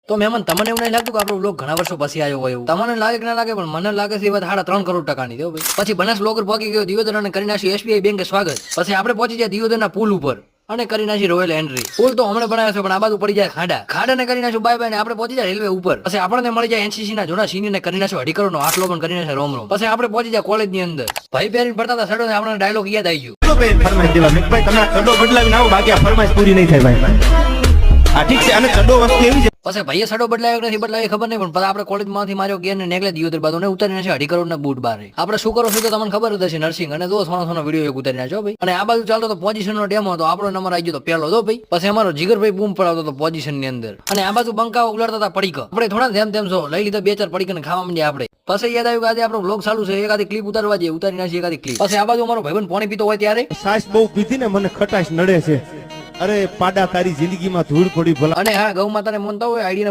તો મહેમાન તમને એવું નહીં લાગતું કે આપણો બ્લોગ ઘણા વર્ષો પછી આવ્યો હોય એવું? તમને લાગે કે ના લાગે, પણ મને લાગે છે એ વાત 3.5 કરોડ ટકાની છે ભાઈ. પછી બનાસ બ્લોગર પહોંચી ગયો દિયોદર અને કરી નાખ્યું SBI બેંકે સ્વાગત. પછી આપણે પહોંચી જાય દિયોદરના પુલ ઉપર અને કરી નાખી રોયલ એન્ટ્રી. પુલ તો હમણાં બનાવ્યો છે, પણ આ બાજુ પડી જાય ખાડા ને કરી નાખ્યું બાય બાય ને આપણે પહોંચી જાય રેલવે ઉપર. પછી આપણને મળી જાય NCC ના જૂના સિનિયર ને કરી નાખ્યો 2.5 કરોડ નો આટલો પણ કરી નાખ્યો રોમ રોમ. પછી આપણે પહોંચી જાય કોલેજ ની અંદર. ભાઈ પહેરીને પડતા હતા સડો ને આપણને ડાયલોગ યાદ આવી ગયો. ફરમાઈશ દેવા ભાઈ, તમે ચડો બદલાવીને આવો, બાકી આ ફરમાઈશ પૂરી નહીં થાય ભાઈ. આ ઠીક છે, અને ચડો વસ્તુ એવી છે. પછી ભાઈએ સડો બદલાયો નથી બદલાયો ખબર નહીં, પણ પછી આપણે કોલેજ માંથી માર્યો ગેર ને નેકલે દિયોદર બાજુ ને ઉતારી નાખ્યો 2.5 કરોડ ના બૂટ બારે. આપણે શું કરો છો તો તમને ખબર જ હશે, નર્સિંગ અને જો સોનો વિડીયો એક ઉતારી નાખ્યો ભાઈ. અને આ બાજુ ચાલતો તો પોઝિશન નો ડેમો હતો, આપણો નંબર આવી ગયો તો પહેલો તો ભાઈ. પછી અમારો જીગરભાઈ બૂમ પડાવતો હતો પોઝિશન ની અંદર, અને આ બાજુ બંકા ઉલાડતા હતા પડીકા. આપણે થોડા જેમ તેમ છો લઈ લીધા 2-4 પડીકા ને ખાવા માંડ્યા આપણે. પછી યાદ આવ્યું કે આજે આપણો બ્લોગ ચાલુ છે, એકાદી ક્લિપ ઉતારવા જઈએ, ઉતારી નાખી એકાદી ક્લિપ. પછી આ બાજુ અમારો ભાઈબંધ પાણી પીતો હોય ત્યારે સાસ બહુ પીધી ને મને ખટાશ નડે છે. અરે પાડા, તારી જિંદગીમાં ધૂળ પડી ભલા. અને હા, ગૌ માતાને માનતા હોય આઈડી